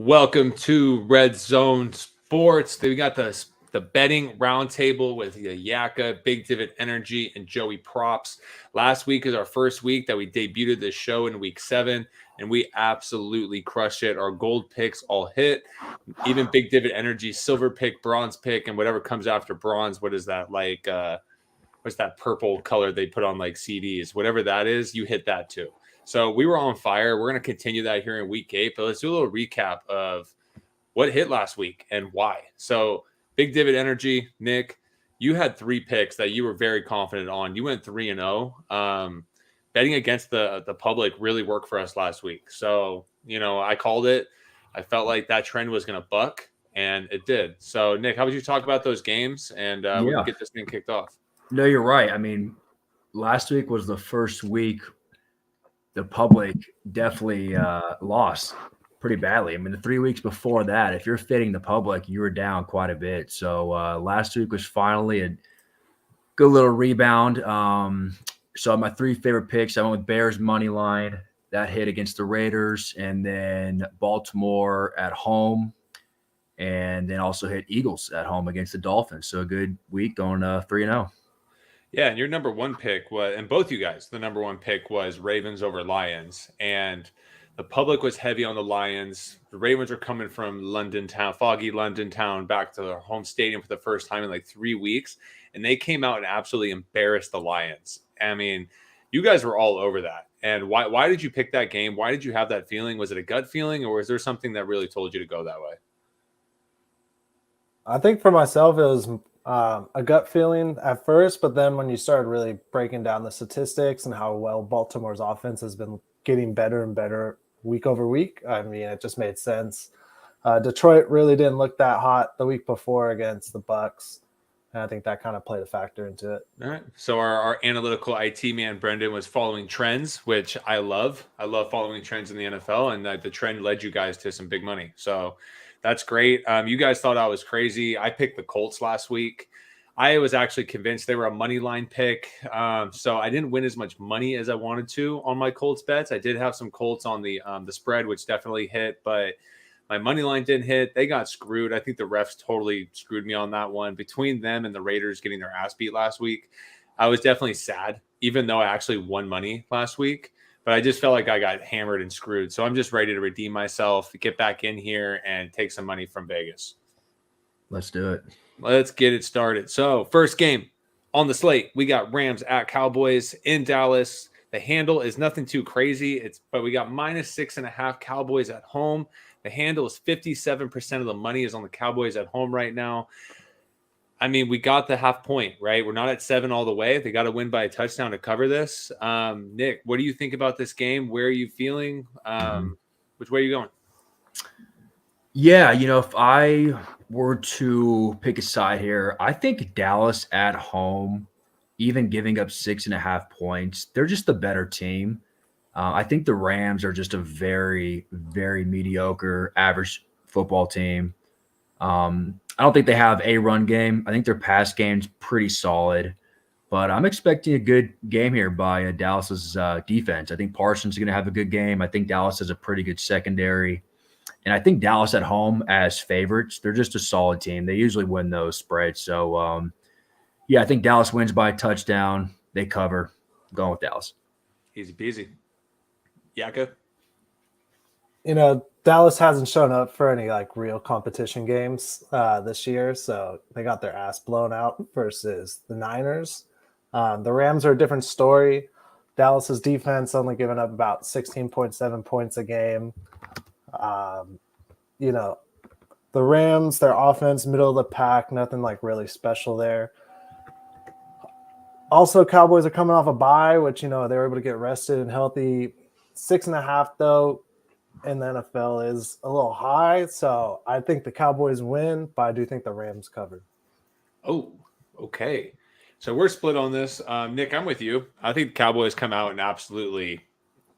Welcome to RedZone Sportz. We got the betting roundtable with Yaka, Big Divot Energy, and Joey Props. Last week is our first week that we debuted this show in week 7, and we absolutely crushed it. Our gold picks all hit. Even Big Divot Energy, silver pick, bronze pick, and whatever comes after bronze. What is that like? What's that purple color they put on like CDs? Whatever that is, you hit that too. So we were on fire. We're going to continue that here in week 8, but let's do a little recap of what hit last week and why. So Big Divot Energy, Nick, you had 3 picks that you were very confident on. You went 3-0. Betting against the public really worked for us last week. So, I called it. I felt like that trend was going to buck, and it did. So, Nick, how would you talk about those games? And we can get this thing kicked off. No, you're right. I mean, last week was the first week the public definitely lost pretty badly. I mean, the 3 weeks before that, if you're fitting the public, you were down quite a bit. So last week was finally a good little rebound. So my 3 favorite picks, I went with Bears money line. That hit against the Raiders, and then Baltimore at home, and then also hit Eagles at home against the Dolphins. So a good week going 3-0. Yeah, and your number 1 pick was, and both you guys, the number 1 pick was Ravens over Lions. And the public was heavy on the Lions. The Ravens are coming from London town, foggy London town, back to their home stadium for the first time in like 3 weeks. And they came out and absolutely embarrassed the Lions. I mean, you guys were all over that. And why did you pick that game? Why did you have that feeling? Was it a gut feeling, or was there something that really told you to go that way? I think for myself, it was a gut feeling at first, but then when you started really breaking down the statistics and how well Baltimore's offense has been getting better and better week over week, I mean, it just made sense. Detroit really didn't look that hot the week before against the Bucs, and I think that kind of played a factor into it. All right. So our analytical IT man, Brendan, was following trends, which I love. I love following trends in the NFL, and the trend led you guys to some big money. So that's great. You guys thought I was crazy. I picked the Colts last week. I was actually convinced they were a money line pick. So I didn't win as much money as I wanted to on my Colts bets. I did have some Colts on the spread, which definitely hit, but my money line didn't hit. They got screwed. I think the refs totally screwed me on that one. Between them and the Raiders getting their ass beat last week, I was definitely sad, even though I actually won money last week. But I just felt like I got hammered and screwed. So I'm just ready to redeem myself, get back in here, and take some money from Vegas. Let's do it. Let's get it started. So first game on the slate, we got Rams at Cowboys in Dallas. The handle is nothing too crazy. But we got -6.5 Cowboys at home. The handle is 57% of the money is on the Cowboys at home right now. I mean, we got the half point, right? We're not at 7 all the way. They got to win by a touchdown to cover this. Nick, what do you think about this game? Where are you feeling? Which way are you going? Yeah, if I were to pick a side here, I think Dallas at home, even giving up 6.5 points, they're just the better team. I think the Rams are just a very, very mediocre, average football team. I don't think they have a run game. I think their pass game's pretty solid. But I'm expecting a good game here by Dallas's defense. I think Parsons is going to have a good game. I think Dallas has a pretty good secondary. And I think Dallas at home as favorites, they're just a solid team. They usually win those spreads. So, I think Dallas wins by a touchdown. They cover. I'm going with Dallas. Easy peasy. Yaka? Dallas hasn't shown up for any real competition games this year, so they got their ass blown out versus the Niners. The Rams are a different story. Dallas's defense only giving up about 16.7 points a game. The Rams, their offense, middle of the pack, nothing really special there. Also, Cowboys are coming off a bye, which, they were able to get rested and healthy. 6.5, though, in the NFL is a little high. So I think the Cowboys win, but I do think the Rams cover. Oh, okay. So we're split on this. Nick, I'm with you. I think the Cowboys come out and absolutely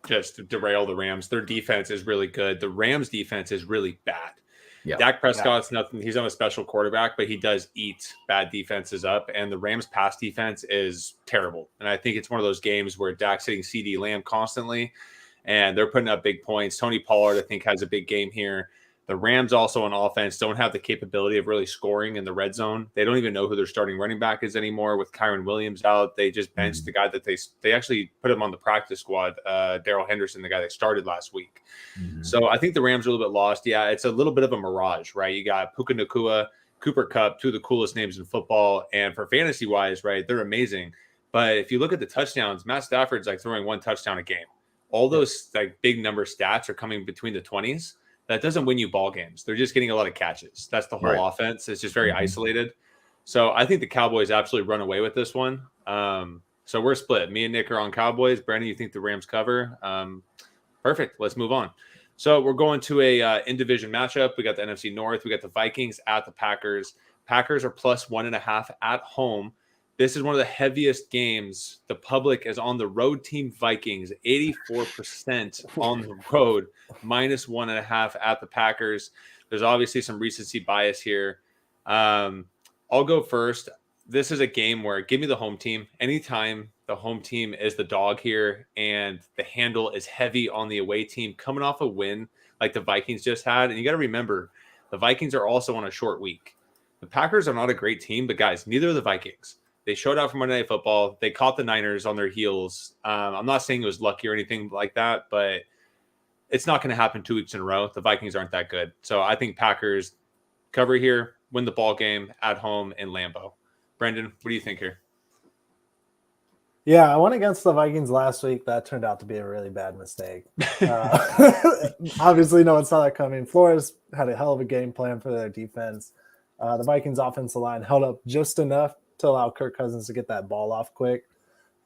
just derail the Rams. Their defense is really good. The Rams defense is really bad. Yeah. Dak Prescott's nothing. He's not a special quarterback, but he does eat bad defenses up. And the Rams pass defense is terrible. And I think it's one of those games where Dak's hitting CD Lamb constantly, and they're putting up big points. Tony Pollard, I think, has a big game here. The Rams also on offense don't have the capability of really scoring in the red zone. They don't even know who their starting running back is anymore with Kyron Williams out. They just benched the guy that they actually put him on the practice squad, Darrell Henderson, the guy that started last week. So I think the Rams are a little bit lost. Yeah, it's a little bit of a mirage, right? You got Puka Nacua, Cooper Kupp, two of the coolest names in football. And for fantasy-wise, right, they're amazing. But if you look at the touchdowns, Matt Stafford's like throwing 1 touchdown a game. All those like big number stats are coming between the 20s. That doesn't win you ball games. They're just getting a lot of catches. That's the whole offense. It's just very isolated. So I think the Cowboys absolutely run away with this one. So we're split. Me and Nick are on Cowboys. Brandon, you think the Rams cover? Perfect. Let's move on. So we're going to a in-division matchup. We got the NFC North. We got the Vikings at the Packers. Packers are plus 1.5 at home. This is one of the heaviest games. The public is on the road team Vikings, 84% on the road, minus 1.5 at the Packers. There's obviously some recency bias here. I'll go first. This is a game where give me the home team. Anytime the home team is the dog here and the handle is heavy on the away team coming off a win like the Vikings just had. And you got to remember, the Vikings are also on a short week. The Packers are not a great team, but guys, neither are the Vikings. They showed out for Monday Night Football. They caught the Niners on their heels. I'm not saying it was lucky or anything like that, but it's not going to happen 2 weeks in a row. The Vikings aren't that good. So I think Packers cover here, win the ball game at home in Lambeau. Brendan, what do you think here? Yeah, I went against the Vikings last week. That turned out to be a really bad mistake. Obviously, no one saw that coming. Flores had a hell of a game plan for their defense. The Vikings offensive line held up just enough to allow Kirk Cousins to get that ball off quick.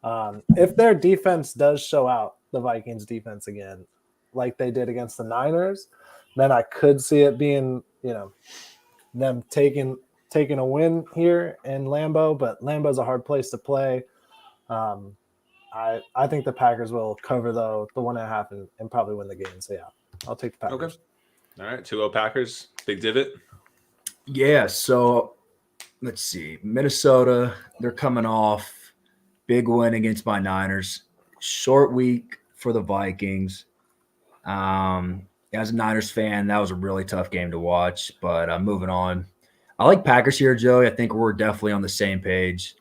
If their defense does show out, the Vikings defense again, like they did against the Niners, then I could see it being, them taking a win here in Lambeau, but Lambeau's a hard place to play. I think the Packers will cover though the 1.5 and probably win the game. So yeah, I'll take the Packers. Okay. All right. 2-0 Packers. Big divot. Yeah. So let's see. Minnesota, they're coming off big win against my Niners. Short week for the Vikings. As a Niners fan, that was a really tough game to watch, but moving on. I like Packers here, Joey. I think we're definitely on the same page.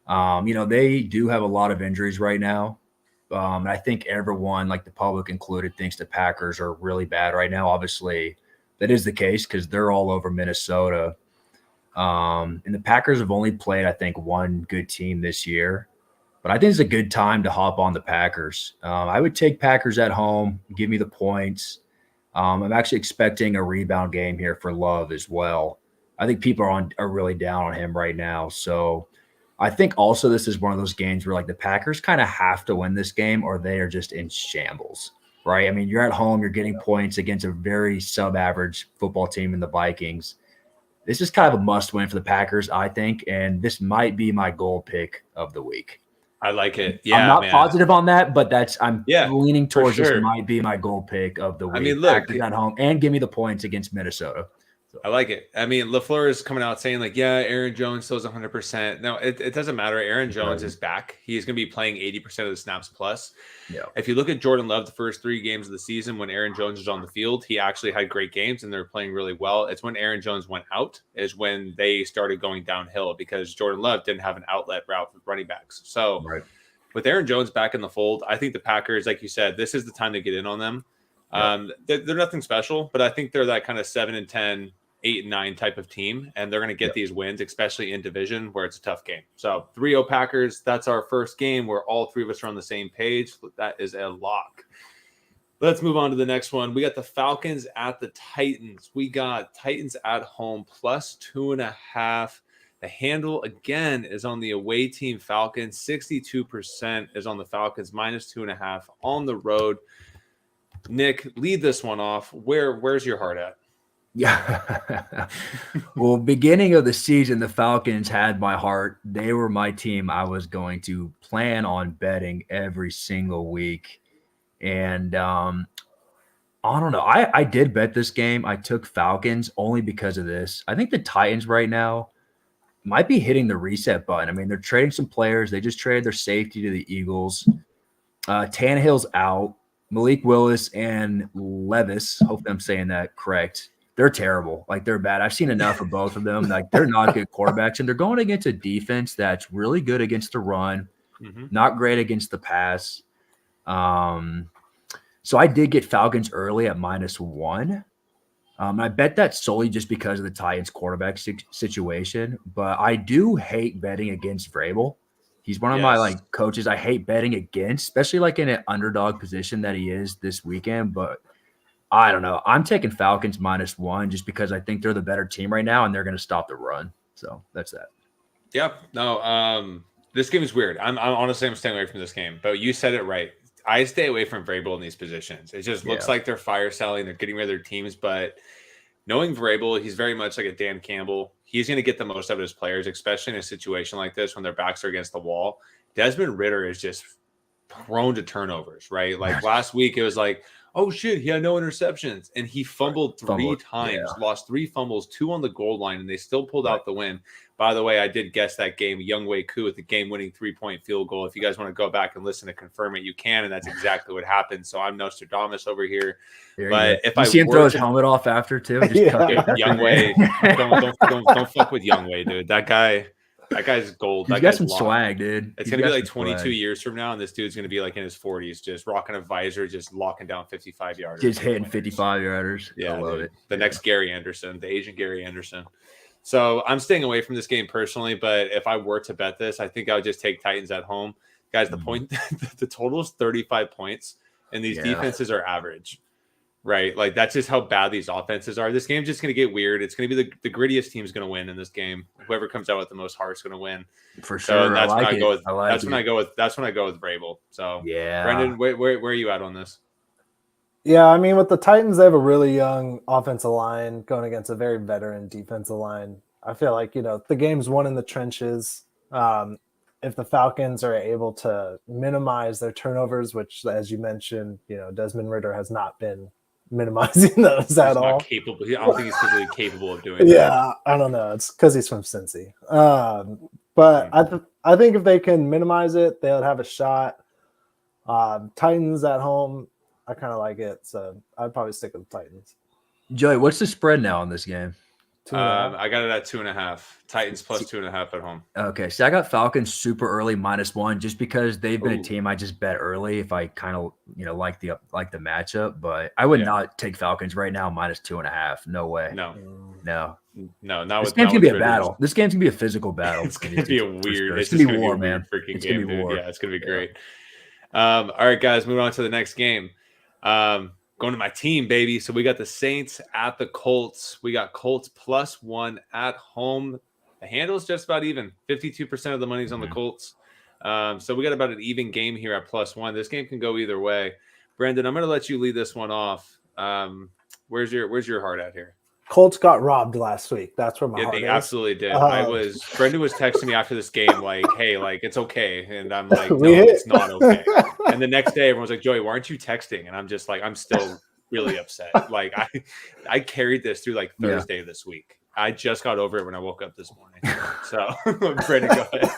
They do have a lot of injuries right now. And I think everyone, like the public included, thinks the Packers are really bad right now. Obviously, that is the case because they're all over Minnesota. And the Packers have only played, I think, one good team this year. But I think it's a good time to hop on the Packers. I would take Packers at home, give me the points. I'm actually expecting a rebound game here for Love as well. I think people are really down on him right now. So I think also this is one of those games where like the Packers kind of have to win this game or they are just in shambles, right? I mean, you're at home, you're getting points against a very sub-average football team in the Vikings. This is kind of a must-win for the Packers, I think, and this might be my goal pick of the week. I like it. Yeah, I'm not positive on that, but I'm leaning towards sure. This might be my goal pick of the week. I mean, look, Packers at home and give me the points against Minnesota. So. I like it. I mean, LaFleur is coming out saying like, yeah, Aaron Jones still is 100%. No, it doesn't matter. Aaron Jones is back. He's going to be playing 80% of the snaps plus. Yeah. If you look at Jordan Love, the first 3 games of the season when Aaron Jones was on the field, he actually had great games and they're playing really well. It's when Aaron Jones went out is when they started going downhill because Jordan Love didn't have an outlet route with running backs. So with Aaron Jones back in the fold, I think the Packers, like you said, this is the time to get in on them. They're nothing special, but I think they're that kind of 7-10, 8-9 type of team, and they're going to get these wins, especially in division where it's a tough game. So 3-0 Packers, that's our first game where all 3 of us are on the same page. That is a lock. Let's move on to the next one. We got the Falcons at the Titans. We got Titans at home plus 2.5. The handle again is on the away team Falcons. 62% is on the Falcons, minus 2.5 on the road. Nick, lead this one off. Where's your heart at? Yeah. Well, beginning of the season, the Falcons had my heart. They were my team I was going to plan on betting every single week. And I don't know. I did bet this game. I took Falcons only because of this. I think the Titans right now might be hitting the reset button. I mean, they're trading some players. They just traded their safety to the Eagles. Tannehill's out. Malik Willis and Levis, hopefully I'm saying that correct. they're terrible. Like, they're bad. I've seen enough of both of them. Like, they're not good quarterbacks, and they're going against a defense that's really good against the run, not great against the pass. So I did get Falcons early at -1. I bet that's solely just because of the Titans quarterback situation, but I do hate betting against Vrabel. He's one of my like coaches I hate betting against, especially like in an underdog position that he is this weekend. But I don't know. I'm taking Falcons -1 just because I think they're the better team right now and they're going to stop the run. So that's that. Yep. No. This game is weird. I'm honestly staying away from this game. But you said it right. I stay away from Vrabel in these positions. It just looks like they're fire selling. They're getting rid of their teams. But knowing Vrabel, he's very much like a Dan Campbell. He's going to get the most out of his players, especially in a situation like this when their backs are against the wall. Desmond Ridder is just prone to turnovers, right? Like last week, it was like, oh, shit, he had no interceptions. And he fumbled three times, lost 3 fumbles, 2 on the goal line, and they still pulled out the win. By the way, I did guess that game, Younghoe Koo with the game-winning 3-point field goal. If you guys want to go back and listen to confirm it, you can, and that's exactly what happened. So I'm Nostradamus over here. But if I see him throw his helmet off after, too. Just Younghoe, don't fuck with Younghoe, dude. That guy's gold. He's got some swag, dude. It's going to be like 22 years from now, and this dude's going to be like in his 40s, just rocking a visor, just locking down 55-yarders. Just hitting 55-yarders. Yeah, I love it. The next Gary Anderson, the Asian Gary Anderson. So I'm staying away from this game personally, but if I were to bet this, I think I would just take Titans at home. Guys, the total is 35 points, and these defenses are average. Right, like that's just how bad these offenses are. This game's just going to get weird. It's going to be the grittiest team's going to win in this game. Whoever comes out with the most heart's going to win. For sure. So that's when I go with. That's when I go with. That's when I go with Vrabel. So yeah, Brendan, where are you at on this? Yeah, I mean, with the Titans, they have a really young offensive line going against a very veteran defensive line. I feel like the game's won in the trenches. If the Falcons are able to minimize their turnovers, which, as you mentioned, Desmond Ridder has not been minimizing those at all. Capable. I don't think he's physically capable of doing that. Yeah, I don't know. It's because he's from Cincy. But I think if they can minimize it, they'll have a shot. Titans at home, I kind of like it, so I'd probably stick with the Titans. Joey, what's the spread now on this game? I got it at 2.5. Titans plus 2.5 at home. Okay, so I got Falcons super early -1 just because they've been a team I just bet early if I kind of like the matchup, but I would not take Falcons right now -2.5. No way. No. This game's gonna be a battle. This game's gonna be a physical battle. It's gonna be a weird. It's gonna be war, man. Freaking game, dude. Yeah, it's gonna be great. All right, guys, moving on to the next game. Going to my team, baby. So we got the Saints at the Colts. We got Colts +1 at home. The handle is just about even. 52% of the money's on the Colts. So we got about an even game here at +1. This game can go either way. Brandon, I'm going to let you lead this one off. Where's your heart at here? Colts got robbed last week. That's where my heart is. They absolutely did. Brendan was texting me after this game like, hey, like, it's okay. And I'm like, no, it's not okay. And the next day, everyone's like, Joey, why aren't you texting? And I'm just like, I'm still really upset. Like, I carried this through like Thursday this week. I just got over it when I woke up this morning. So, Brendan, go ahead.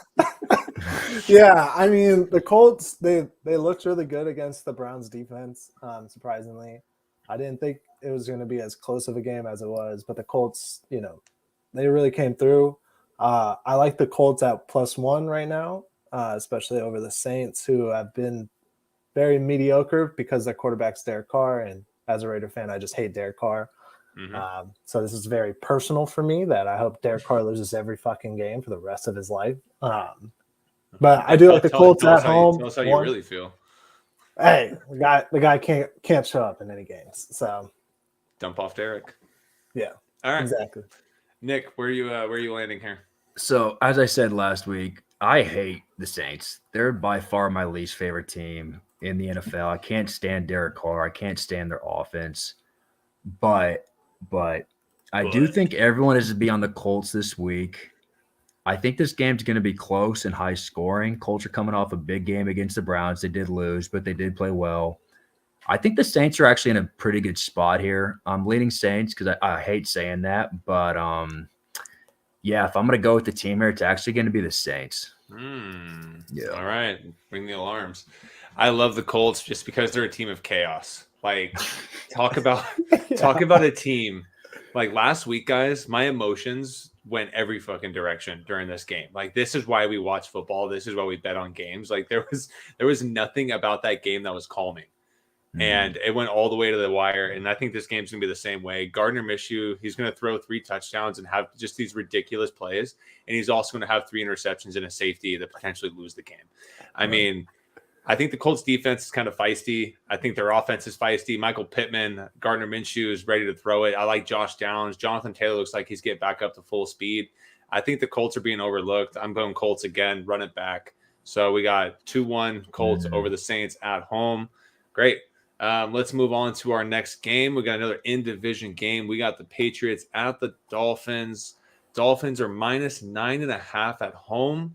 Yeah, I mean, the Colts, they looked really good against the Browns defense, surprisingly. I didn't think it was going to be as close of a game as it was, but the Colts, they really came through. I like the Colts at +1 right now, especially over the Saints, who have been very mediocre because their quarterback's Derek Carr, and as a Raider fan, I just hate Derek Carr. So this is very personal for me that I hope Derek Carr loses every fucking game for the rest of his life. But I do like the Colts at home. Tell us how you really feel. Hey, the guy can't show up in any games, so dump off Derek. Yeah, all right, exactly. Nick, where are you landing here? So as I said last week, I hate the Saints. They're by far my least favorite team in the NFL. I can't stand Derek Carr. I can't stand their offense. But I do think everyone is to be on the Colts this week. I think this game's going to be close and high scoring. Colts are coming off a big game against the Browns. They did lose, but they did play well. I think the Saints are actually in a pretty good spot here. I'm leaning Saints because I hate saying that, but yeah, if I'm going to go with the team here, it's actually going to be the Saints. Yeah. All right, ring the alarms. I love the Colts just because they're a team of chaos. Like, talk about a team Like last week, guys, my emotions went every fucking direction during this game. Like this is why we watch football. This is why we bet on games. Like there was nothing about that game that was calming. And it went all the way to the wire. And I think this game's going to be the same way. Gardner Minshew, he's going to throw 3 touchdowns and have just these ridiculous plays. And he's also going to have 3 interceptions and a safety that potentially lose the game. I mean, I think the Colts defense is kind of feisty. I think their offense is feisty. Michael Pittman, Gardner Minshew is ready to throw it. I like Josh Downs. Jonathan Taylor looks like he's getting back up to full speed. I think the Colts are being overlooked. I'm going Colts again, run it back. So we got 2-1 Colts over the Saints at home. Great. Let's move on to our next game. We got another in-division game. We got the Patriots at the Dolphins. Dolphins are minus 9.5 at home.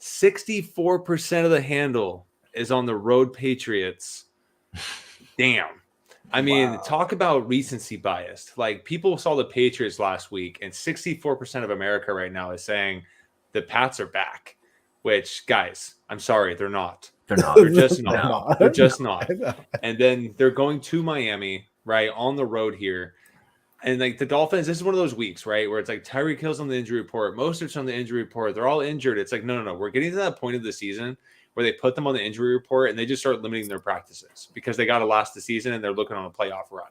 64% of the handle is on the road Patriots. Damn. I mean, talk about recency bias. Like people saw the Patriots last week, and 64% of America right now is saying the Pats are back. Which, guys, I'm sorry, they're not. They're not. They're just not. They're just not. And then they're going to Miami, right, on the road here. And like the Dolphins, this is one of those weeks, right, where it's like Tyreek Hill's on the injury report, Mostert's on the injury report. They're all injured. It's like, no. We're getting to that point of the season where they put them on the injury report and they just start limiting their practices because they got to last the season and they're looking on a playoff run.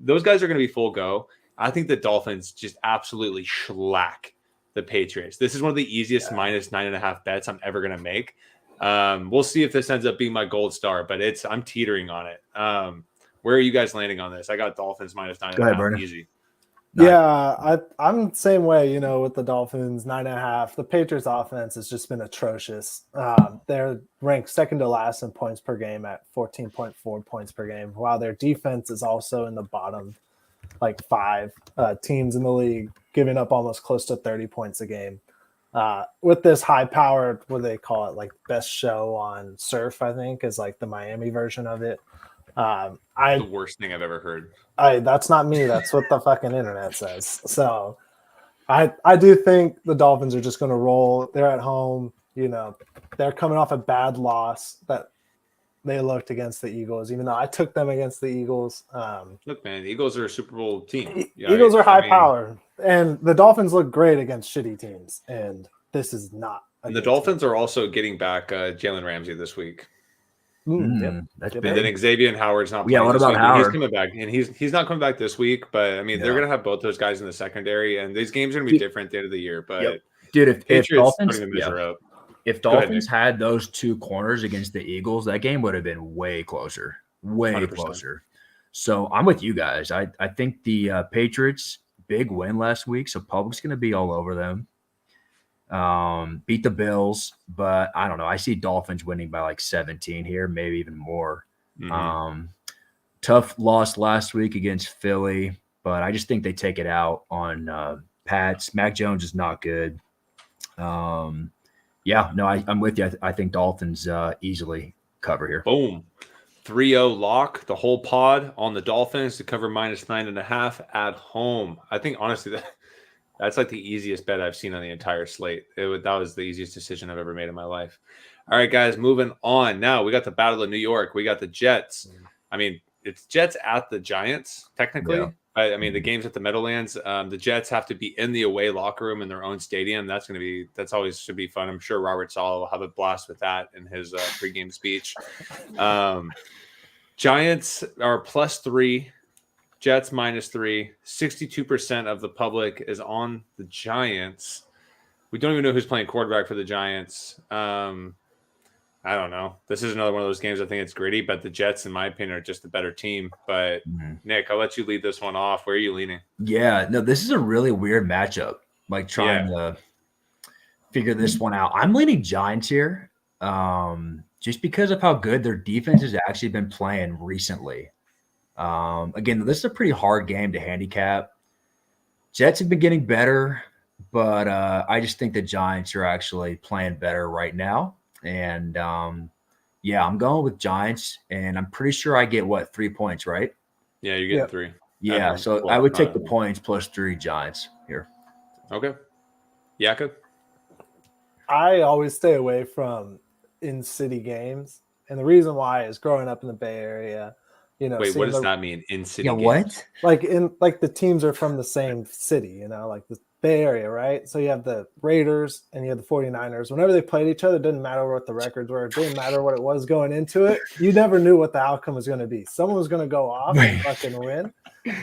Those guys are going to be full go. I think the Dolphins just absolutely shellac the Patriots. This is one of the easiest minus 9.5 bets I'm ever going to make. We'll see if this ends up being my gold star, but I'm teetering on it. Where are you guys landing on this? I got Dolphins minus 9.5 easy. Yeah, I'm the same way, with the Dolphins, 9.5. The Patriots offense has just been atrocious. They're ranked second to last in points per game at 14.4 points per game, while their defense is also in the bottom, 5 teams in the league, giving up almost close to 30 points a game. With this high-powered, what do they call it, best show on surf, I think, is the Miami version of it. The worst thing I've ever heard. That's not me. That's what the fucking internet says. So I do think the Dolphins are just going to roll. They're at home. They're coming off a bad loss that they looked against the Eagles, even though I took them against the Eagles. Look, man, the Eagles are a Super Bowl team. Eagles are high power, and the Dolphins look great against shitty teams, and this is not. And the Dolphins are also getting back Jalen Ramsey this week. That's and big. then Xavier Howard's not playing. Yeah, what this about week, Howard? He's coming back, and he's not coming back this week. But I mean, they're gonna have both those guys in the secondary, and these games are gonna be different at the end of the year. But dude, if Patriots Dolphins had those 2 corners against the Eagles, that game would have been way closer, 100%. Closer. So I'm with you guys. I think the Patriots big win last week, so public's gonna be all over them. Beat the Bills, but I don't know. I see Dolphins winning by 17 here, maybe even more. Tough loss last week against Philly, but I just think they take it out on Pats. Mac Jones is not good. I'm with you. I think Dolphins easily cover here. Boom. 3-0 lock, the whole pod on the Dolphins to cover minus 9.5 at home. I think, honestly, that's the easiest bet I've seen on the entire slate. That was the easiest decision I've ever made in my life. All right, guys, moving on. Now we got the Battle of New York. We got the Jets. I mean, it's Jets at the Giants, technically. Yeah. But, I mean, the game's at the Meadowlands. The Jets have to be in the away locker room in their own stadium. That's always should be fun. I'm sure Robert Saleh will have a blast with that in his pregame speech. Giants are +3. Jets -3. 62% of the public is on the Giants. We don't even know who's playing quarterback for the Giants. I don't know. This is another one of those games. I think it's gritty, but the Jets, in my opinion, are just a better team. But Nick, I'll let you lead this one off. Where are you leaning? Yeah, no, this is a really weird matchup. Trying to figure this one out. I'm leaning Giants here, just because of how good their defense has actually been playing recently. Again, this is a pretty hard game to handicap. Jets have been getting better, but I just think the Giants are actually playing better right now. And I'm going with Giants, and I'm pretty sure I get 3 points, right? Yeah, you're getting 3. Yeah, so I would take the points +3 Giants here. Okay. Yaka? I always stay away from in-city games. And the reason why is growing up in the Bay Area, You know, Wait, what seeing does the, that mean? In city Yeah, games? what? like the teams are from the same city, you know, like the Bay Area, right? So you have the Raiders and you have the 49ers. Whenever they played each other, it didn't matter what the records were. It didn't matter what it was going into it. You never knew what the outcome was going to be. Someone was going to go off and fucking win.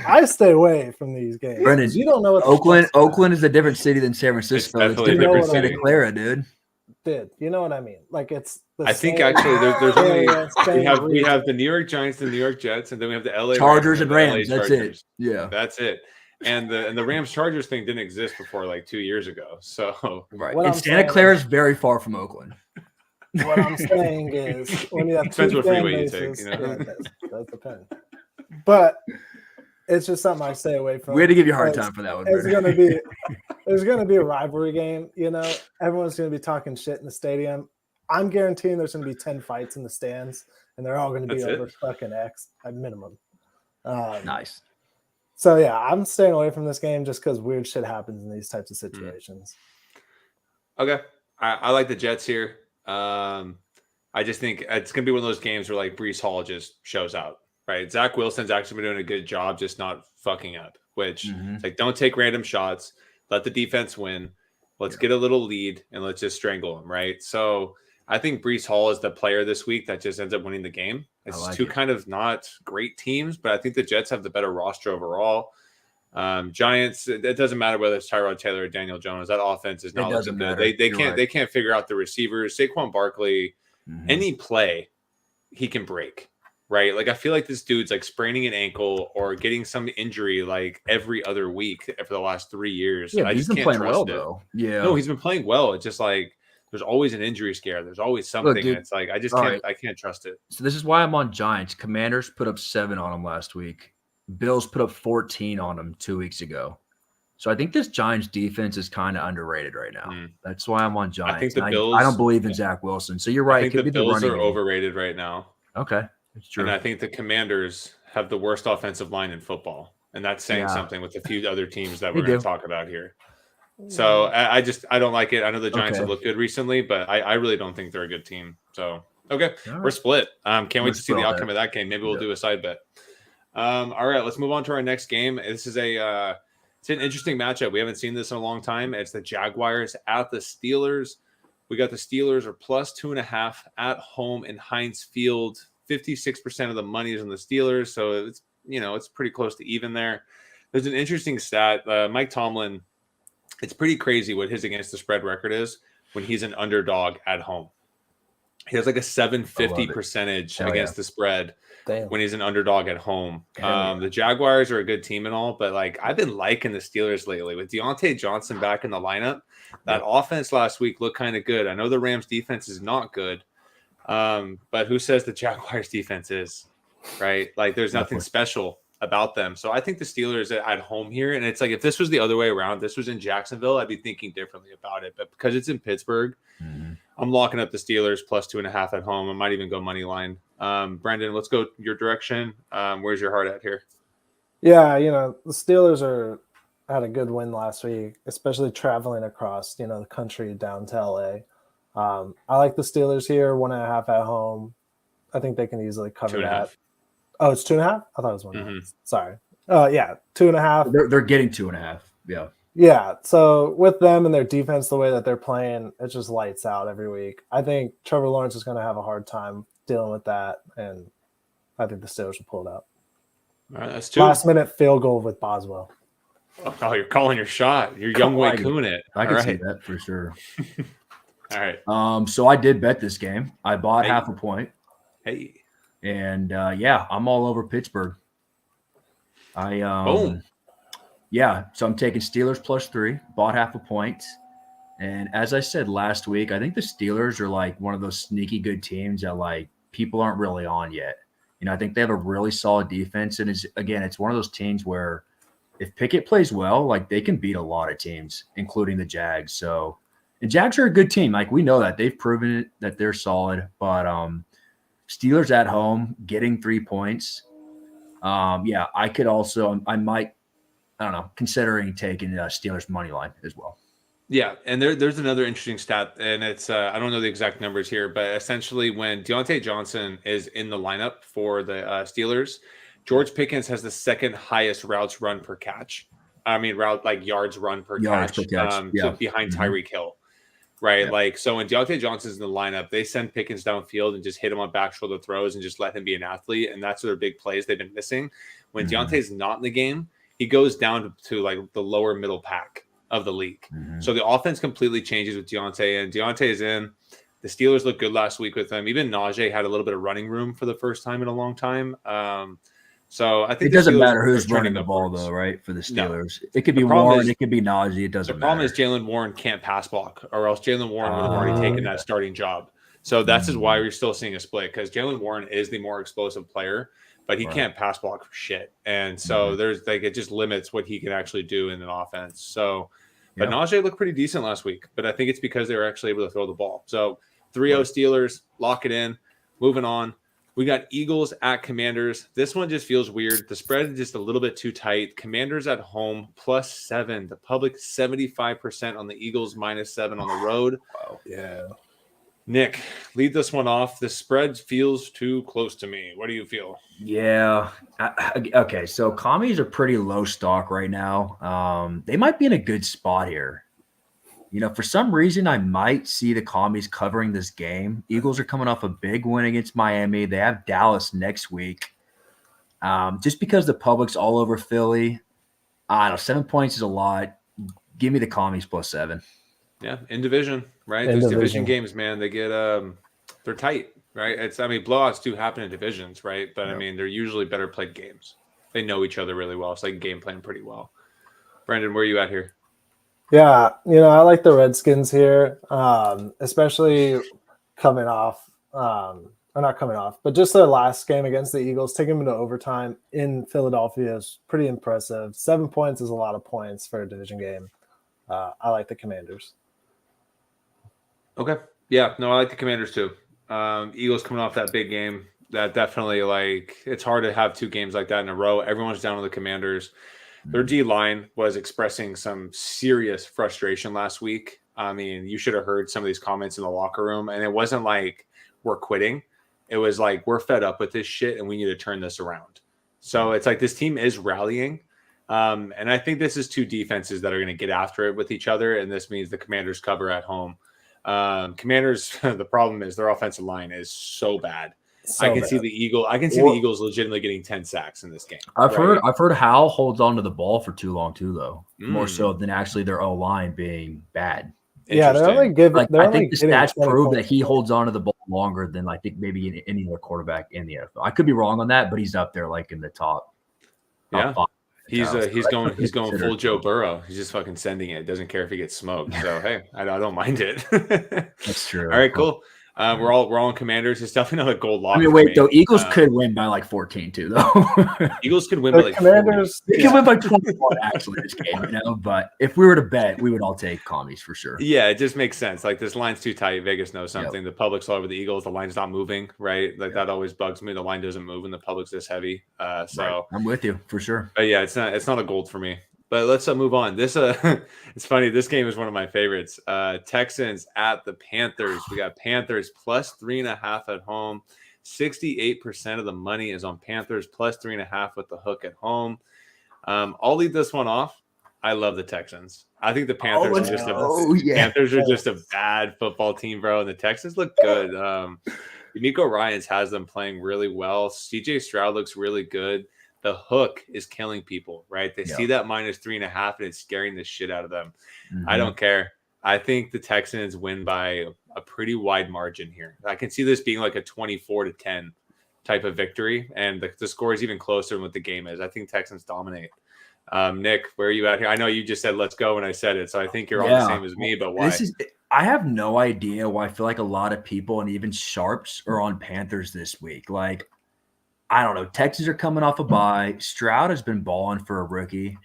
I stay away from these games. Brendan, You don't know what Oakland is a different city than San Francisco. It's definitely a different different than Santa city. Clara, dude. did. You know what I mean? Like it's the I think same actually there's only area, same we region. have the New York Giants, the New York Jets, and then we have the LA Chargers and the Rams. LA That's it. Chargers. Yeah. That's it. And the Rams Chargers thing didn't exist before like 2 years ago. So Right. What And I'm Santa saying Clara is- is very far from Oakland. What I'm saying is when you have Depends two what fan freeway you take, bases, you know? yeah, it does depend. But it's just something I stay away from. We had to give you a hard because time for that one. It's Brendan. there's gonna be a rivalry game, you know. Everyone's gonna be talking shit in the stadium. I'm guaranteeing there's gonna be 10 fights in the stands, and they're all gonna be That's over it? fucking X at minimum. Nice. So yeah, I'm staying away from this game just because weird shit happens in these types of situations. okay. I like the Jets here. I just think it's gonna be one of those games where like Brees Hall just shows out. Right. Zach Wilson's actually been doing a good job just not fucking up, which it's like don't take random shots, let the defense win. Let's get a little lead and let's just strangle them. Right. So I think Brees Hall is the player this week that just ends up winning the game. It's like two it. kind of not great teams, but I think the Jets have the better roster overall. Giants, it doesn't matter whether it's Tyrod Taylor or Daniel Jones. That offense is not looking good. They can't figure out the receivers. Saquon Barkley, any play he can break. Right. Like I feel like this dude's like spraining an ankle or getting some injury like every other week for the last 3 years. Yeah, I he's just been can't playing trust well it. though. Yeah. No, he's been playing well. It's just like there's always an injury scare. There's always something. dude, and it's like I just all can't right. I can't trust it. So this is why I'm on Giants. Commanders put up 7 on them last week. Bills put up 14 on them 2 weeks ago. So I think this Giants defense is kind of underrated right now. That's why I'm on Giants. I think the And Bills. I don't believe in Zach Wilson. So you're right. I think It could the be Bills running are game. overrated right now. Okay, that's true. And I think the Commanders have the worst offensive line in football. And that's saying something with a few other teams that we're going to talk about here. So I don't like it. I know the Giants have looked good recently, but I really don't think they're a good team. So, okay, we're split. Can't wait to see the outcome of that game. Maybe we'll do a side bet. All right, let's move on to our next game. This is it's an interesting matchup. We haven't seen this in a long time. It's the Jaguars at the Steelers. We got the Steelers are plus 2.5 at home in Heinz Field. 56% of the money is on the Steelers, so it's pretty close to even there. There's an interesting stat. Mike Tomlin, it's pretty crazy what his against the spread record is when he's an underdog at home. He has like a 750 percentage against the spread when he's an underdog at home. The Jaguars are a good team and all, but like I've been liking the Steelers lately with Deontay Johnson back in the lineup. That offense last week looked kind of good. I know the Rams defense is not good, but who says the Jaguars defense is, right? Like there's nothing special about them. So I think the Steelers at home here, and it's like if this was the other way around, this was in Jacksonville, I'd be thinking differently about it. But because it's in Pittsburgh, I'm locking up the Steelers plus 2.5 at home. I might even go money line. Brendan, let's go your direction. Where's your heart at here? Yeah, the Steelers had a good win last week, especially traveling across, the country down to LA. I like the Steelers here, 1.5 at home. I think they can easily cover that. 2.5. Oh, it's 2.5? I thought it was 1.5. Sorry. Yeah, 2.5. They're getting 2.5. Yeah. Yeah. So with them and their defense, the way that they're playing, it just lights out every week. I think Trevor Lawrence is going to have a hard time dealing with that, and I think the Steelers will pull it out. All right, that's 2. Last-minute field goal with Boswell. Oh, you're calling your shot. You're young way coon it. I can see that for sure. All right. So I did bet this game. I bought half a point. Hey. And I'm all over Pittsburgh. Boom. Yeah, so I'm taking Steelers plus 3, bought half a point. And as I said last week, I think the Steelers are like one of those sneaky good teams that like people aren't really on yet. I think they have a really solid defense. And it's one of those teams where if Pickett plays well, like they can beat a lot of teams, including the Jags. So, and Jags are a good team. Like we know that they've proven it that they're solid, but Steelers at home getting 3 points. I could also, I don't know, considering taking Steelers money line as well. Yeah, and there's another interesting stat, and it's I don't know the exact numbers here, but essentially when Deontay Johnson is in the lineup for the Steelers, George Pickens has the second highest routes run per catch. I mean, yards run per catch, so behind Tyreek Hill, right? Yeah. Like, so when Deontay Johnson's in the lineup, they send Pickens downfield and just hit him on back shoulder throws and just let him be an athlete, and that's their big plays they've been missing. When Deontay's not in the game, he goes down to like the lower middle pack of the league. So the offense completely changes with Deontay, and Deontay is in. The Steelers looked good last week with him. Even Najee had a little bit of running room for the first time in a long time. So I think it doesn't matter who's running the ball, though, right? For the Steelers, it could be Warren, it could be Najee. It doesn't matter. The problem is Jaylen Warren can't pass block, or else Jaylen Warren would have already taken that starting job. So that's is why we're still seeing a split, because Jaylen Warren is the more explosive player, but he can't pass block for shit. And so there's like, it just limits what he can actually do in an offense. So. But Najee looked pretty decent last week, but I think it's because they were actually able to throw the ball. So 3-0 Steelers, lock it in. Moving on. We got Eagles at Commanders. This one just feels weird. The spread is just a little bit too tight. Commanders at home, +7. The public 75% on the Eagles, -7 on the road. Wow. Yeah. Nick, lead this one off. The spread feels too close to me. What do you feel? Yeah. Okay, so commies are pretty low stock right now. They might be in a good spot here. You know, for some reason, I might see the commies covering this game. Eagles are coming off a big win against Miami. They have Dallas next week. Just because the public's all over Philly, I don't know, 7 points is a lot. Give me the commies +7. Yeah, in division, right? Those division games, man, they get they're tight, right? Blowouts do happen in divisions, right? But I mean, they're usually better played games. They know each other really well, so they can game plan pretty well. Brandon, where are you at here? Yeah, I like the Redskins here, especially coming off, or not coming off, but just their last game against the Eagles, taking them into overtime in Philadelphia is pretty impressive. 7 points is a lot of points for a division game. I like the Commanders. Okay. Yeah, no, I like the Commanders too. Eagles coming off that big game. That definitely, like, it's hard to have two games like that in a row. Everyone's down on the Commanders. Their D-line was expressing some serious frustration last week. I mean, you should have heard some of these comments in the locker room, and it wasn't like we're quitting. It was like, we're fed up with this shit, and we need to turn this around. So it's like this team is rallying. And I think this is two defenses that are going to get after it with each other, and this means the Commanders cover at home. Commanders, the problem is their offensive line is so bad. I can see the Eagles legitimately getting 10 sacks in this game. I've heard Howell holds on to the ball for too long too, though. More so than actually their O-line being bad. Yeah, they're only giving. I think the stats prove that he holds on to the ball longer than I think maybe any other quarterback in the NFL. I could be wrong on that, but he's up there like in the top. Yeah. He's going full Joe Burrow. He's just fucking sending it. Doesn't care if he gets smoked. So hey, I don't mind it. That's true. All right, cool. We're all on Commanders. It's definitely not a gold lock. I mean, wait, though. Eagles could win by like 14 too, though. Eagles could win by like Commanders. They could win by 21 actually this game, But if we were to bet, we would all take commies for sure. Yeah, it just makes sense. Like, this line's too tight. Vegas knows something. The public's all over the Eagles. The line's not moving, right? Like that always bugs me. The line doesn't move, and the public's this heavy. So I'm with you for sure. But yeah, it's not a gold for me. But let's move on. This it's funny. This game is one of my favorites. Texans at the Panthers. We got Panthers +3.5 at home. 68% of the money is on Panthers +3.5 with the hook at home. I'll lead this one off. I love the Texans. I think the Panthers Panthers are just a bad football team, bro. And the Texans look good. D'Amico Ryans has them playing really well. CJ Stroud looks really good. The hook is killing people, right? They see that -3.5 and it's scaring the shit out of them. I don't care. I think the Texans win by a pretty wide margin here. I can see this being like a 24-10 type of victory, and the score is even closer than what the game is. I think Texans dominate. Nick, where are you at here? I know you just said let's go when I said it, so I think you're on the same as me, but why? I have no idea why I feel like a lot of people and even sharps are on Panthers this week. Like, I don't know. Texans are coming off a bye. Stroud has been balling for a rookie.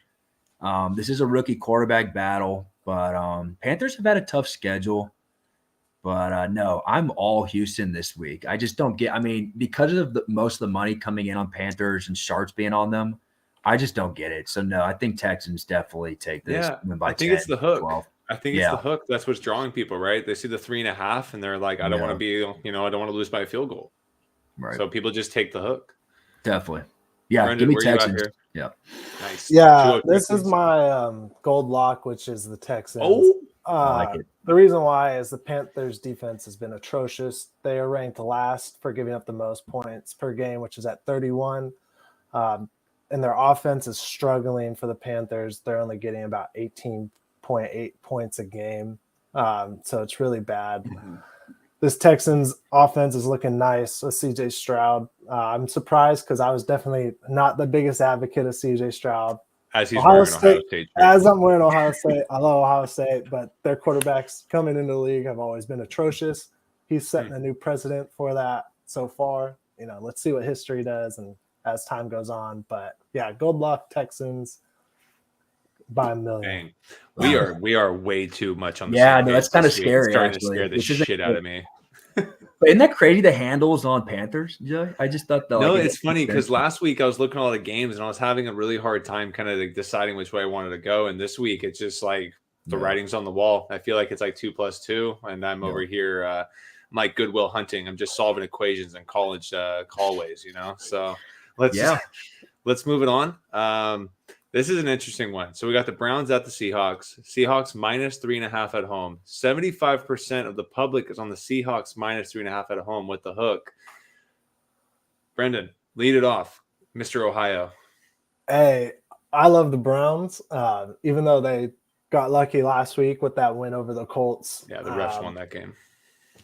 This is a rookie quarterback battle, but Panthers have had a tough schedule. But no, I'm all Houston this week. I just don't get – I mean, because of most of the money coming in on Panthers and sharps being on them, I just don't get it. So, no, I think Texans definitely take this. Yeah, I think it's the hook. 12. I think it's the hook. That's what's drawing people, right? They see the 3.5 and they're like, I don't want to be, I don't want to lose by a field goal. Right. So people just take the hook. Definitely. Yeah. Brendan, give me where Texans. you at here? Yeah. Nice. Yeah. This is my gold lock, which is the Texans. Oh, I like it. The reason why is the Panthers' defense has been atrocious. They are ranked last for giving up the most points per game, which is at 31. And their offense is struggling for the Panthers. They're only getting about 18.8 points a game. So it's really bad. Mm-hmm. This Texans offense is looking nice with CJ Stroud. I'm surprised because I was definitely not the biggest advocate of CJ Stroud. As he's wearing Ohio State. As I'm wearing Ohio State. I love Ohio State, but their quarterbacks coming into the league have always been atrocious. He's setting a new precedent for that so far. Let's see what history does and as time goes on. But yeah, gold luck Texans by a million. Dang. We are way too much on the same page. That's kind of scary. It's starting to scare the shit out of me. But isn't that crazy? The handles on Panthers, Joey? I just thought that. No, it's funny because last week I was looking at all the games and I was having a really hard time kind of deciding which way I wanted to go. And this week it's just like the writing's on the wall. I feel like it's like 2 + 2, and I'm over here. I'm like Goodwill Hunting. I'm just solving equations in college hallways, So let's move it on. This is an interesting one. So we got the Browns at the Seahawks. Seahawks -3.5 at home. 75% of the public is on the Seahawks -3.5 at home with the hook. Brendan, lead it off. Mr. Ohio. Hey, I love the Browns, even though they got lucky last week with that win over the Colts. Yeah, the refs won that game.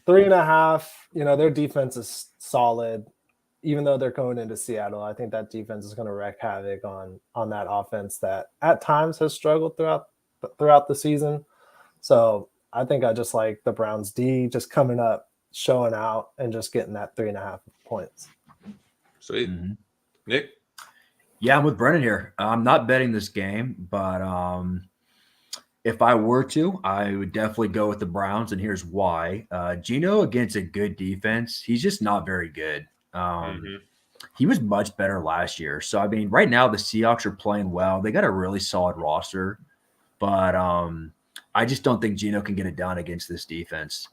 3.5, their defense is solid. Even though they're going into Seattle, I think that defense is going to wreak havoc on that offense that at times has struggled throughout the season. So I think I just like the Browns D just coming up, showing out, and just getting that 3.5 points. Sweet. Nick? Yeah, I'm with Brennan here. I'm not betting this game, but if I were to, I would definitely go with the Browns, and here's why. Geno against a good defense, he's just not very good. He was much better last year. So, I mean, right now the Seahawks are playing well. They got a really solid roster, but I just don't think Geno can get it done against this defense.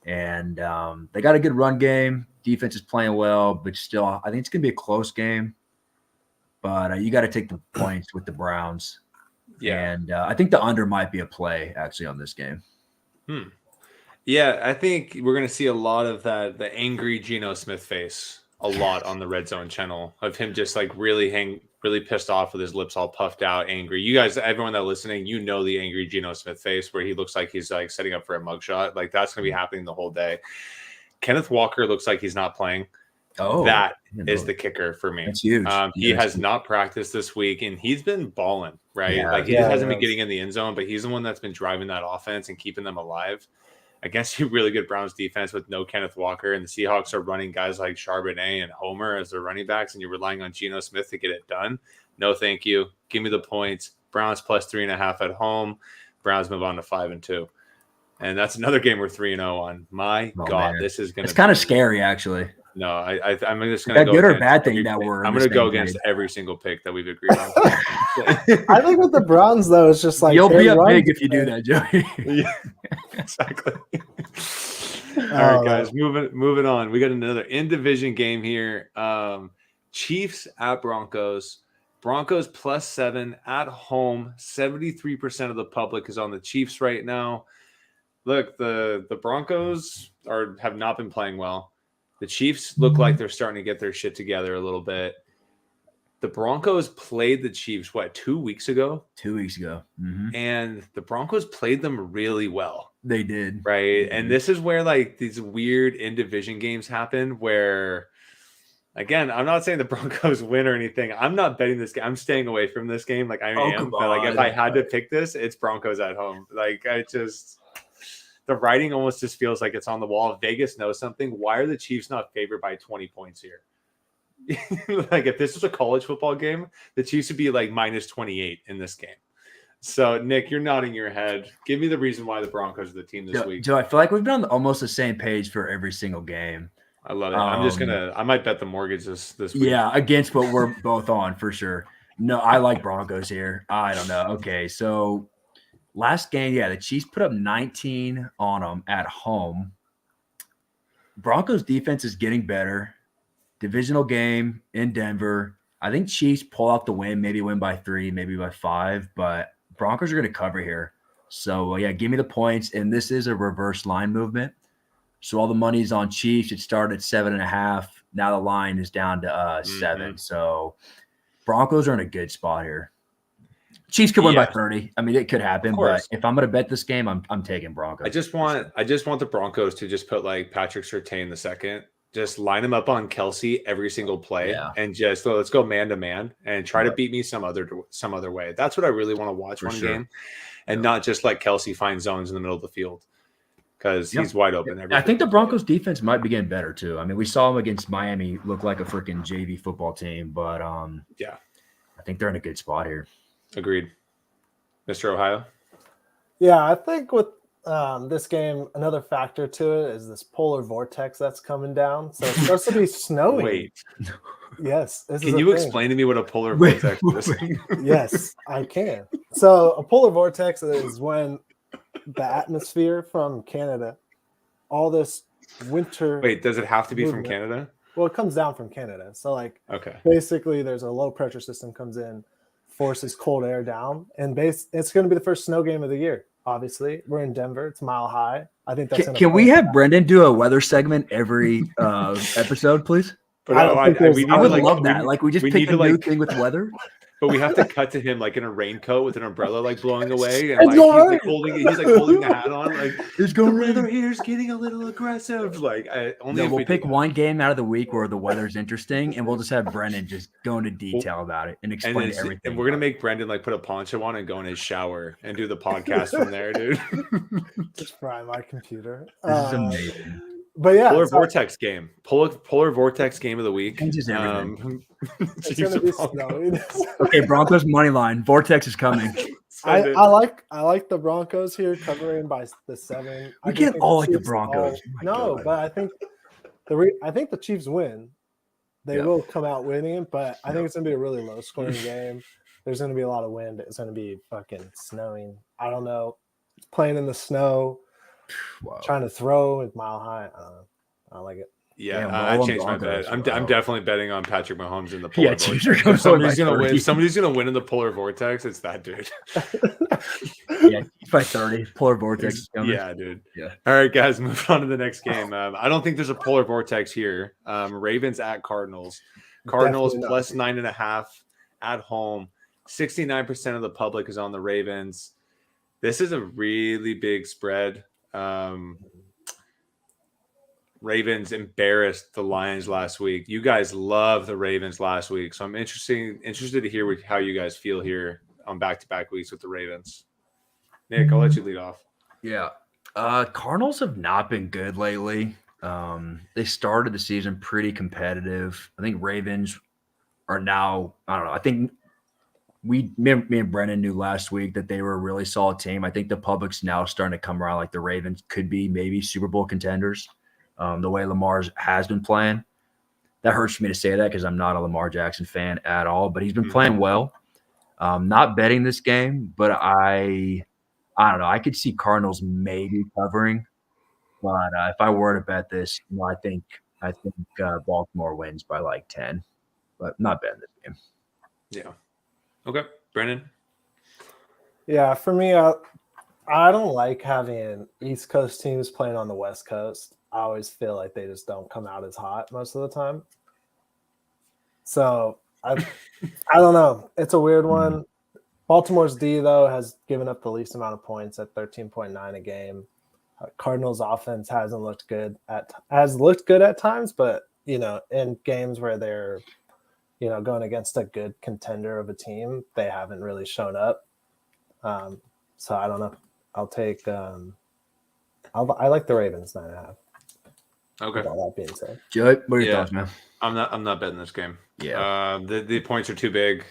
And they got a good run game. Defense is playing well, but still, I think it's going to be a close game. But you got to take the points with the Browns. Yeah. And I think the under might be a play, actually, on this game. Yeah, I think we're going to see a lot of the angry Geno Smith face a lot on the RedZone channel of him just like really pissed off with his lips all puffed out, angry. You guys, everyone that's listening, the angry Geno Smith face where he looks like he's like setting up for a mugshot. Like that's going to be happening the whole day. Kenneth Walker looks like he's not playing. Oh, that is the kicker for me. That's huge. He has not practiced this week, and he's been balling, right? Yeah, he just hasn't been getting in the end zone, but he's the one that's been driving that offense and keeping them alive against a really good Browns defense with no Kenneth Walker. And the Seahawks are running guys like Charbonnet and Homer as their running backs, and you're relying on Geno Smith to get it done. No, thank you. Give me the points. Browns +3.5 at home. Browns move on to 5-2. And that's another game we're 3-0 on. My God, man. This is going to It's kind of scary, actually. No, I'm just going to go. Good or bad thing that we're. I'm going to go against every single pick that we've agreed on. I think with the Browns, though, it's just like you'll be up big if you do that, Joey. Yeah, exactly. All right, guys, moving on. We got another in-division game here. Chiefs at Broncos. Broncos +7 at home. 73% of the public is on the Chiefs right now. Look, the Broncos have not been playing well. The Chiefs look like they're starting to get their shit together a little bit. The Broncos played the Chiefs, 2 weeks ago? 2 weeks ago. Mm-hmm. And the Broncos played them really well. They did. Right? And this is where, these weird in-division games happen where, again, I'm not saying the Broncos win or anything. I'm not betting this game. I'm staying away from this game like I am. But, if I had to pick this, it's Broncos at home. The writing almost just feels like it's on the wall. If Vegas knows something, why are the Chiefs not favored by 20 points here? If this was a college football game, the Chiefs would be -28 in this game. So, Nick, you're nodding your head. Give me the reason why the Broncos are the team this week. Joe, I feel like we've been on almost the same page for every single game. I love it. I might bet the mortgage this week. Yeah, against what we're both on for sure. No, I like Broncos here. I don't know. Okay, so last game, the Chiefs put up 19 on them at home. Broncos defense is getting better. Divisional game in Denver. I think Chiefs pull out the win, maybe win by 3, maybe by 5, but Broncos are going to cover here. So, give me the points. And this is a reverse line movement. So all the money's on Chiefs. It started at 7.5. Now the line is down to 7. So Broncos are in a good spot here. Chiefs could win by 30. I mean, it could happen, but if I'm going to bet this game, I'm taking Broncos. I just want the Broncos to just put like Patrick Surtain II. Just line him up on Kelsey every single play and just let's go man to man and try to beat me some other way. That's what I really want to watch one game, and not just like Kelsey find zones in the middle of the field because he's wide open. I think the Broncos defense might be getting better too. I mean, we saw them against Miami look like a freaking JV football team, but I think they're in a good spot here. Agreed. Mr. Ohio? Yeah, I think with this game, another factor to it is this polar vortex that's coming down. So it's supposed to be snowing. Wait. Yes. Can you explain to me what a polar vortex is? Yes, I can. So a polar vortex is when the atmosphere from Canada, all this winter. Wait, does it have to be from Canada? Well, it comes down from Canada. So basically there's a low pressure system comes in, forces cold air down, and it's going to be the first snow game of the year. Obviously, we're in Denver. It's Mile High. I think that's. Can we have Brendan do a weather segment every episode, please? But I would love that. Like we just pick a new thing with weather. But we have to cut to him like in a raincoat with an umbrella like blowing away, and like he's holding the hat on. Like it's going the weather here's getting a little aggressive. Like we'll pick one game out of the week where the weather's interesting, and we'll just have Brendan just go into detail about it and explain everything. And we're gonna make Brendan like put a poncho on and go in his shower and do the podcast from there, dude. Just fry my computer. This is amazing. But polar vortex game. Polar vortex game of the week. Changes everything. It's gonna be snowing. Okay, Broncos money line. Vortex is coming. I like the Broncos here covering by the 7. We can't all like the Broncos. But I think the Chiefs win. They will come out winning, but I think it's gonna be a really low scoring game. There's gonna be a lot of wind. It's gonna be fucking snowing. I don't know. It's playing in the snow. Wow. Trying to throw with Mile High. I don't like it. Yeah, I changed my bet. I'm definitely betting on Patrick Mahomes in the polar vortex. Somebody's gonna win in the polar vortex. It's that dude. By 30. Polar vortex. Yeah, dude. Yeah. All right, guys, move on to the next game. I don't think there's a polar vortex here. Ravens at Cardinals. Cardinals plus 9.5 at home. 69% of the public is on the Ravens. This is a really big spread. Ravens embarrassed the Lions last week. You guys love the Ravens last week, so I'm interested to hear how you guys feel here on back-to-back weeks with the Ravens. Nick, I'll let you lead off. Yeah, Cardinals have not been good lately. They started the season pretty competitive. I think Ravens are now. I don't know. I think me and Brennan knew last week that they were a really solid team. I think the public's now starting to come around like the Ravens could be maybe Super Bowl contenders. The way Lamar has been playing. That hurts for me to say that because I'm not a Lamar Jackson fan at all, but he's been playing well. Not betting this game, but I don't know. I could see Cardinals maybe covering, but if I were to bet this, I think Baltimore wins by like 10, but not betting this game. Yeah. Okay, Brennan. Yeah, for me, I don't like having East Coast teams playing on the West Coast. I always feel like they just don't come out as hot most of the time. So I don't know. It's a weird one. Baltimore's D, though, has given up the least amount of points at 13.9 a game. Cardinals' offense hasn't looked good at times, but in games where they're going against a good contender of a team, they haven't really shown up. So I don't know. I'll take. I like the Ravens 9.5. Okay. With all that being said, Joe, what are your thoughts, man? I'm not betting this game. Yeah. The points are too big.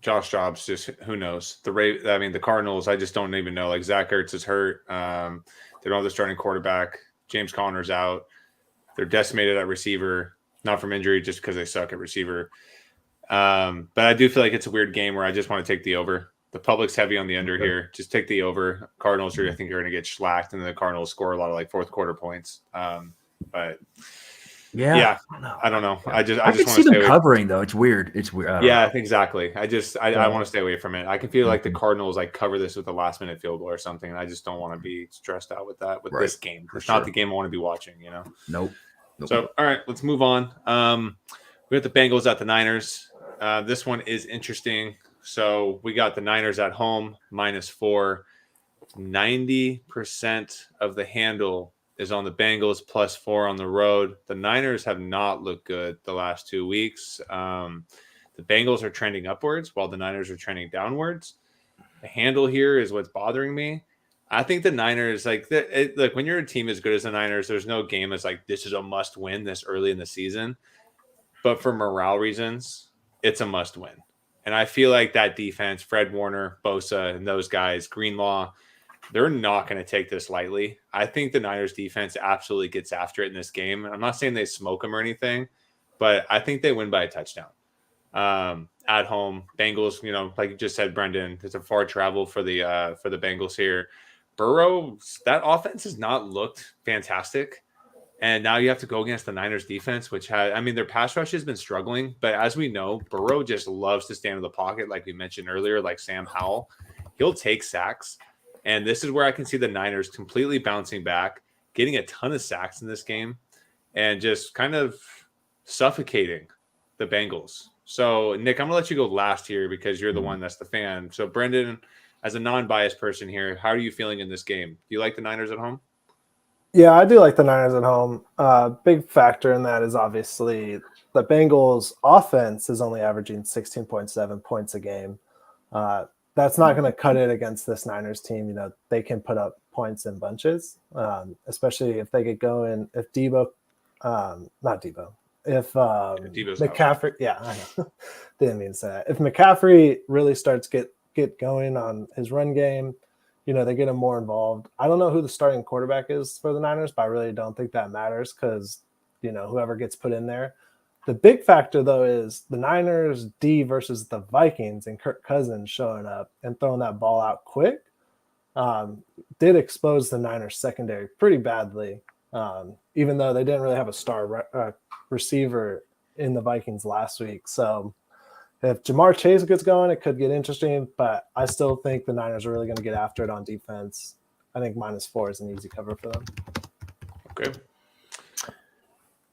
Josh Jobs, just who knows? The Cardinals, I just don't even know. Like Zach Ertz is hurt. They don't have the starting quarterback. James Conner's out. They're decimated at receiver, not from injury, just because they suck at receiver. But I do feel like it's a weird game where I just want to take the over. The public's heavy on the under here. Just take the over. Cardinals I think, are going to get shellacked, and the Cardinals score a lot of like fourth quarter points. But yeah, I don't know. I just can want see to them covering though. It's weird. Yeah, exactly. I want to stay away from it. I can feel like the Cardinals like cover this with a last minute field goal or something, and I just don't want to be stressed out with that with this game. It's not the game I want to be watching. Nope. So all right, let's move on. We got the Bengals at the Niners. This one is interesting. So we got the Niners at home -4. 90% of the handle is on the Bengals, +4 on the road. The Niners have not looked good the last 2 weeks. The Bengals are trending upwards while the Niners are trending downwards. The handle here is what's bothering me. I think the Niners, look, when you're a team as good as the Niners, there's no game as like this is a must win this early in the season. But for morale reasons, it's a must win. And I feel like that defense, Fred Warner, Bosa, and those guys, Greenlaw, they're not going to take this lightly. I think the Niners defense absolutely gets after it in this game. I'm not saying they smoke them or anything, but I think they win by a touchdown. At home, Bengals, like you just said, Brendan, it's a far travel for the Bengals here. Burrow, that offense has not looked fantastic. And now you have to go against the Niners defense, which their pass rush has been struggling. But as we know, Burrow just loves to stand in the pocket, like we mentioned earlier, like Sam Howell. He'll take sacks. And this is where I can see the Niners completely bouncing back, getting a ton of sacks in this game, and just kind of suffocating the Bengals. So, Nick, I'm going to let you go last here because you're the one that's the fan. So, Brendan, as a non-biased person here, how are you feeling in this game? Do you like the Niners at home? Yeah, I do like the Niners at home. Big factor in that is obviously the Bengals offense is only averaging 16.7 points a game. That's not going to cut it against this Niners team. They can put up points in bunches, especially if they get going. If Debo, not Debo, if McCaffrey, I know. Didn't mean to say that. If McCaffrey really starts get going on his run game, they get him more involved. I don't know who the starting quarterback is for the Niners, but I really don't think that matters because, whoever gets put in there. The big factor, though, is the Niners D versus the Vikings and Kirk Cousins showing up and throwing that ball out quick did expose the Niners secondary pretty badly, even though they didn't really have a star receiver in the Vikings last week. So if Jamar Chase gets going, it could get interesting, but I still think the Niners are really going to get after it on defense. I think -4 is an easy cover for them. Okay.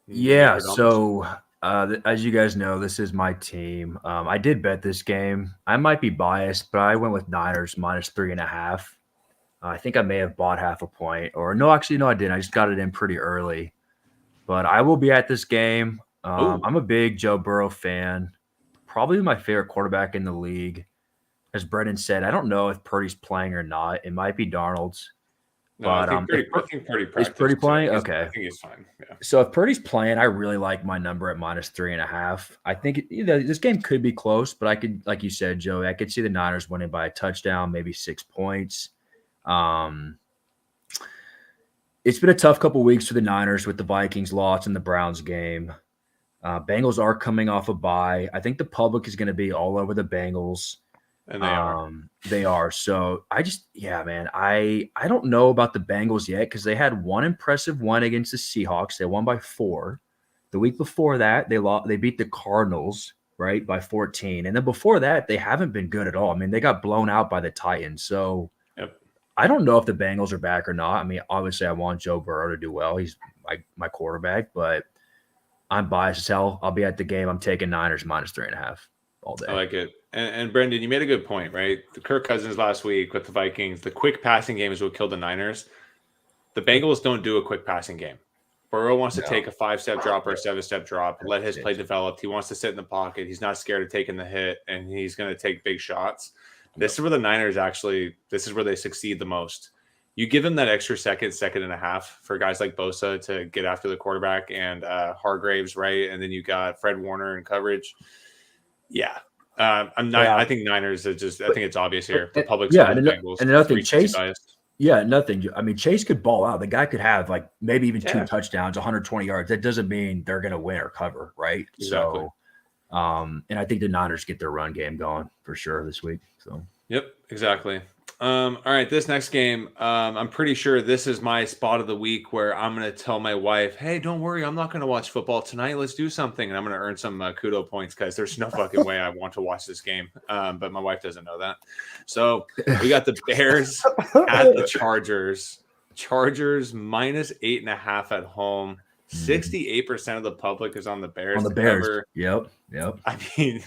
Yeah, so as you guys know, this is my team. I did bet this game. I might be biased, but I went with Niners -3.5. I think I may have bought half a point. Or no, actually, no, I didn't. I just got it in pretty early. But I will be at this game. I'm a big Joe Burrow fan. Probably my favorite quarterback in the league. As Brendan said, I don't know if Purdy's playing or not. It might be Darnold's. No, but I think Purdy is Purdy playing? Okay. I think he's fine. Yeah. So if Purdy's playing, I really like my number at -3.5. I think this game could be close, but I could, like you said, Joey, I could see the Niners winning by a touchdown, maybe 6 points. It's been a tough couple weeks for the Niners with the Vikings loss and the Browns game. Bengals are coming off a bye. I think the public is going to be all over the Bengals. And they are. They are. So I don't know about the Bengals yet because they had one impressive win against the Seahawks. They won by 4. The week before that, they beat the Cardinals, right, by 14. And then before that, they haven't been good at all. I mean, they got blown out by the Titans. So I don't know if the Bengals are back or not. I mean, obviously I want Joe Burrow to do well. He's my quarterback, but I'm biased as hell. I'll be at the game. I'm taking Niners -3.5 all day. I like it. And Brendan, you made a good point, right? The Kirk Cousins last week with the Vikings, the quick passing game is what killed the Niners. The Bengals don't do a quick passing game. Burrow wants to take a 5-step drop or a 7-step drop, let his play develop. He wants to sit in the pocket. He's not scared of taking the hit, and he's going to take big shots. This is where the Niners this is where they succeed the most. You give them that extra second and a half for guys like Bosa to get after the quarterback and Hargraves, right? And then you got Fred Warner in coverage. Yeah. I think Niners are I think it's obvious here. The public's and another thing, Chase. Yeah, nothing. I mean, Chase could ball out. The guy could have maybe even 2 touchdowns, 120 yards. That doesn't mean they're going to win or cover, right? Exactly. So, and I think the Niners get their run game going for sure this week. So Yep, exactly. All right, this next game, I'm pretty sure this is my spot of the week where I'm going to tell my wife, hey, don't worry, I'm not going to watch football tonight. Let's do something. And I'm going to earn some kudo points because there's no fucking way I want to watch this game. But my wife doesn't know that. So we got the Bears at the Chargers. Chargers minus 8.5 at home. 68% of the public is on the Bears. On the Bears. Yep. I mean,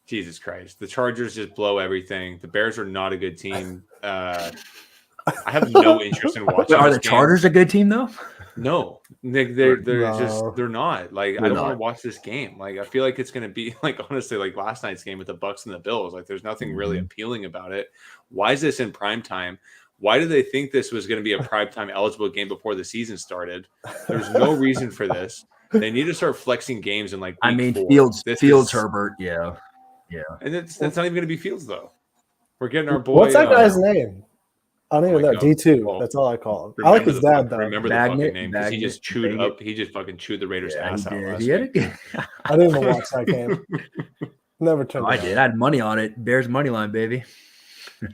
Jesus Christ. The Chargers just blow everything. The Bears are not a good team. I have no interest in watching. Are the Chargers a good team though? No. They're not. Like, I don't want to watch this game. Like, I feel like it's going to be like, honestly, like last night's game with the Bucks and the Bills. Like, there's nothing really appealing about it. Why is this in prime time? Why did they think this was going to be a primetime eligible game before the season started? There's no reason for this. They need to start flexing games in like week 4. Fields, Herbert, yeah. And that's not even going to be Fields though. We're getting our boy. What's that guy's name? I don't even know. D2. Well, that's all I call him. I like his dad though. Remember the fucking name because he just chewed up. He just fucking chewed the Raiders' ass out last week. I didn't even watch that game. Never turned. I did. I had money on it. Bears money line, baby.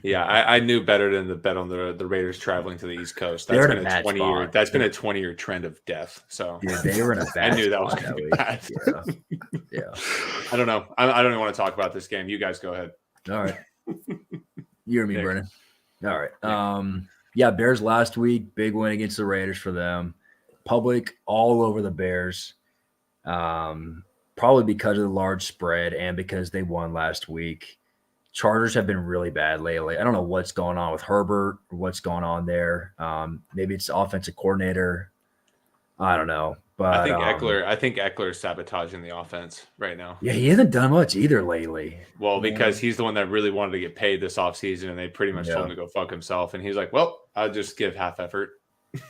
Yeah, I knew better than the bet on the Raiders traveling to the East Coast. That's been a 20-year. That's been a 20-year trend of death. So yeah, they were in a bad. I knew that was going to be bad. Yeah. I don't know. I don't even want to talk about this game. You guys go ahead. All right. You or me, Brennan. All right. Yeah, Bears last week, big win against the Raiders for them. Public all over the Bears. Probably because of the large spread and because they won last week. Chargers have been really bad lately. I don't know what's going on with Herbert or what's going on there. Maybe it's the offensive coordinator. I don't know. But I think Eckler is sabotaging the offense right now. Yeah, he hasn't done much either lately. Well, because he's the one that really wanted to get paid this offseason, and they pretty much told him to go fuck himself. And he's like, well, I'll just give half effort.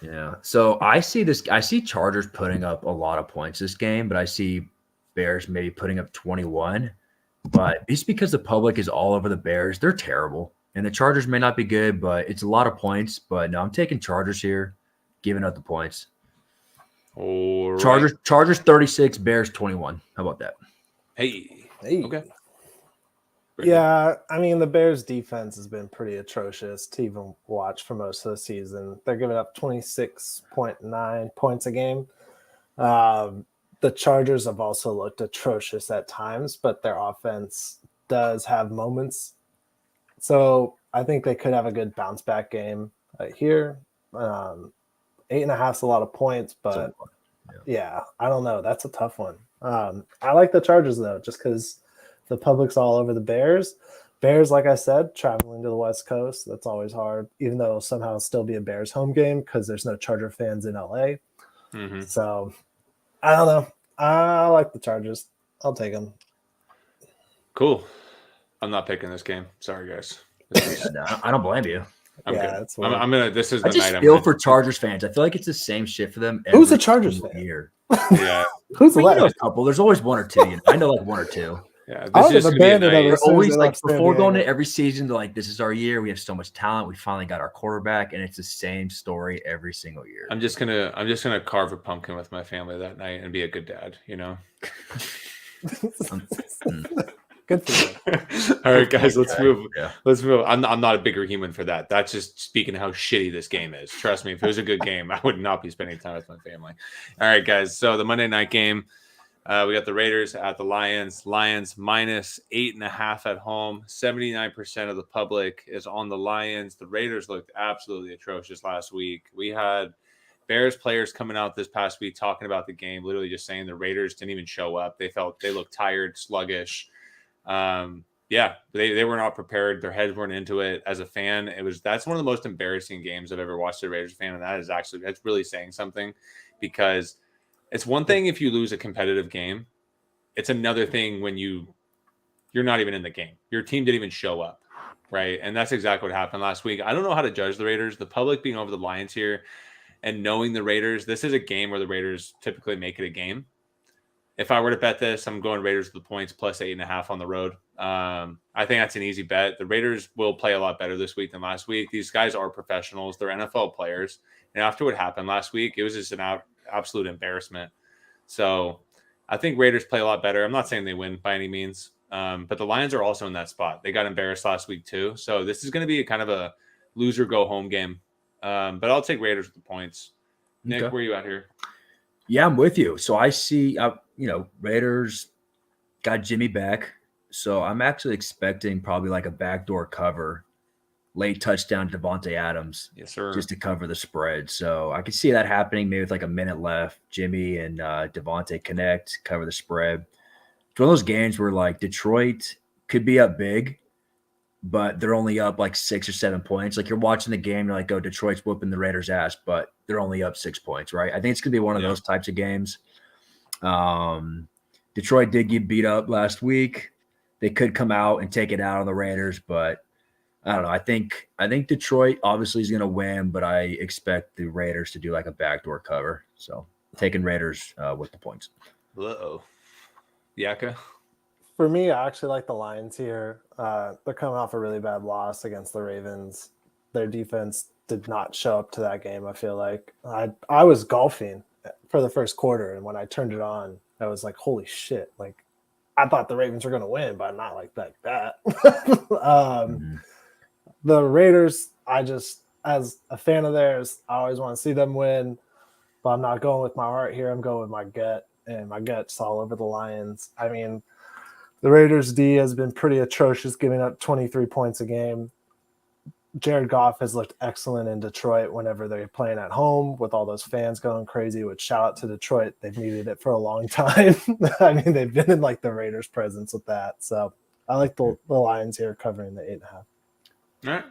Yeah. So I see Chargers putting up a lot of points this game, but I see Bears maybe putting up 21. But it's because the public is all over the Bears. They're terrible. And the Chargers may not be good, but it's a lot of points. But no, I'm taking Chargers here, giving up the points. All right. Chargers 36, Bears 21. How about that? Hey. Okay. Yeah, I mean, the Bears defense has been pretty atrocious to even watch for most of the season. They're giving up 26.9 points a game. The Chargers have also looked atrocious at times, but their offense does have moments. So I think they could have a good bounce back game here. 8.5 is a lot of points, but yeah, I don't know. That's a tough one. I like the Chargers though, just because the public's all over the Bears. Bears, like I said, traveling to the West Coast. That's always hard, even though it'll somehow still be a Bears home game because there's no Charger fans in LA. Mm-hmm. So I don't know. I like the Chargers. I'll take them. Cool. I'm not picking this game. Sorry, guys. No, I don't blame you. I'm good. I'm gonna. This is the I just night. feel for Chargers fans. I feel like it's the same shit for them. Who's a Chargers fan? Year. Yeah. Who's left? A couple. There's always one or two. I know like one or two. Yeah. This is gonna be a night. They're always like before going to every season. They're like, "This is our year. We have so much talent. We finally got our quarterback," and it's the same story every single year. I'm just gonna carve a pumpkin with my family that night and be a good dad. You know. Good for you. All right, guys, let's move. Yeah. Let's move. I'm not a bigger human for that. That's just speaking how shitty this game is. Trust me, if it was a good game, I would not be spending time with my family. All right, guys. So the Monday night game, we got the Raiders at the Lions. Lions minus 8.5 at home. 79% of the public is on the Lions. The Raiders looked absolutely atrocious last week. We had Bears players coming out this past week talking about the game, literally just saying the Raiders didn't even show up. They looked tired, sluggish. They were not prepared. Their heads weren't into it. As a fan, that's one of the most embarrassing games I've ever watched as a Raiders fan, and that's really saying something, because it's one thing if you lose a competitive game. It's another thing when you're not even in the game. Your team didn't even show up, right? And that's exactly what happened last week. I don't know how to judge the Raiders. The public being over the Lions here and knowing the Raiders, this is a game where the Raiders typically make it a game. If I were to bet this, I'm going Raiders with the points plus 8.5 on the road. I think that's an easy bet. The Raiders will play a lot better this week than last week. These guys are professionals. They're NFL players. And after what happened last week, it was just an absolute embarrassment. So I think Raiders play a lot better. I'm not saying they win by any means. But the Lions are also in that spot. They got embarrassed last week too. So this is going to be kind of a loser go home game. But I'll take Raiders with the points. Nick, Okay. where are you at here? Yeah, I'm with you. So I see, Raiders got Jimmy back. So I'm actually expecting probably like a backdoor cover, late touchdown to Devontae Adams. Yes, sir. Just to cover the spread. So I could see that happening maybe with like a minute left. Jimmy and Devontae connect, cover the spread. It's one of those games where like Detroit could be up big, but they're only up like 6 or 7 points. Like you're watching the game, you're like, oh, Detroit's whooping the Raiders' ass, but they're only up 6 points, right? I think it's going to be one of those types of games. Detroit did get beat up last week. They could come out and take it out on the Raiders, but I don't know. I think Detroit obviously is going to win, but I expect the Raiders to do like a backdoor cover. So taking Raiders with the points. Uh-oh. Yaka? For me, I actually like the Lions here. They're coming off a really bad loss against the Ravens. Their defense did not show up to that game, I feel like. I was golfing for the first quarter, and when I turned it on, I was like, holy shit. Like, I thought the Ravens were going to win, but not like that. The Raiders, as a fan of theirs, I always want to see them win, but I'm not going with my heart here. I'm going with my gut, and my gut's all over the Lions. I mean, the Raiders' D has been pretty atrocious, giving up 23 points a game. Jared Goff has looked excellent in Detroit whenever they're playing at home with all those fans going crazy, which shout out to Detroit. They've needed it for a long time. I mean, they've been in like the Raiders' presence with that. So I like the Lions here covering the 8.5. All right.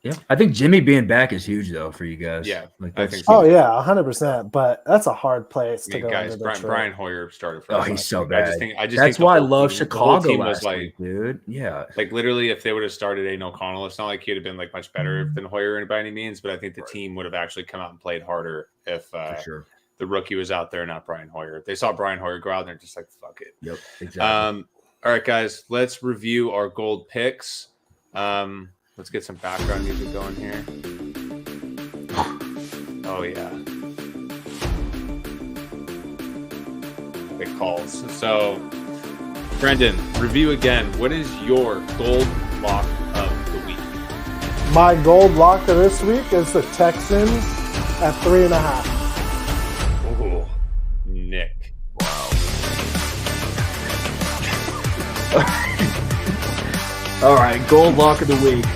Yeah, I think Jimmy being back is huge though for you guys. Yeah, like I think so. Oh yeah, 100%. But that's a hard place to go. Guys, into Brian Hoyer started for Oh, us he's last so week. bad. I just That's think why I the whole love team- the whole Chicago team was last like, week, dude. Yeah, like literally, if they would have started Aiden O'Connell, it's not like he'd have been like much better than Hoyer by any means. But I think the team would have actually come out and played harder if for sure. the rookie was out there, not Brian Hoyer. They saw Brian Hoyer go out there and just like, fuck it. Yep, exactly. All right, guys, let's review our gold picks. Let's get some background music going here. Oh yeah, big calls. So, Brendan, review again. What is your gold lock of the week? My gold lock of this week is the Texans at 3.5. Oh, Nick. Wow. All right, gold lock of the week.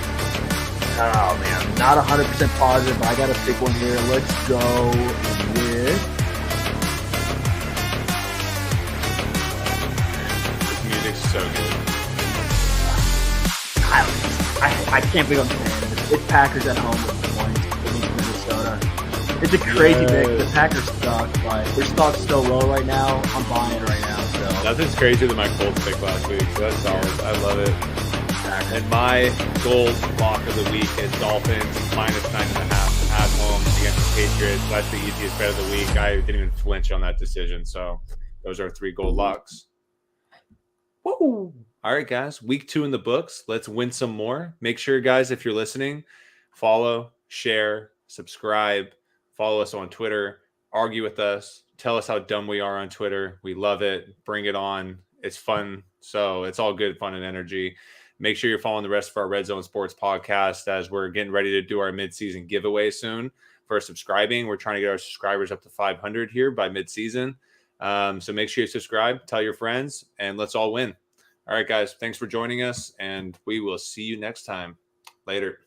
Oh man, not 100% positive, but I got to pick one here. Let's go with. This music's so good. I can't believe I'm saying this. It's Packers at home with the points against Minnesota. It's a crazy pick. The Packers suck, but their stock's still low right now. I'm buying it right now. So Nothing's crazier than my Colts pick last week, so that's solid. I love it. And my gold lock of the week is Dolphins -9.5 at home against the Patriots. That's the easiest bet of the week. I didn't even flinch on that decision. So those are 3 gold locks. Woo! All right, guys. Week 2 in the books. Let's win some more. Make sure, guys, if you're listening, follow, share, subscribe, follow us on Twitter, argue with us, tell us how dumb we are on Twitter. We love it. Bring it on. It's fun. So it's all good fun and energy. Make sure you're following the rest of our RedZone Sportz podcast as we're getting ready to do our midseason giveaway soon for subscribing. We're trying to get our subscribers up to 500 here by midseason. So make sure you subscribe, tell your friends, and let's all win. All right, guys. Thanks for joining us, and we will see you next time. Later.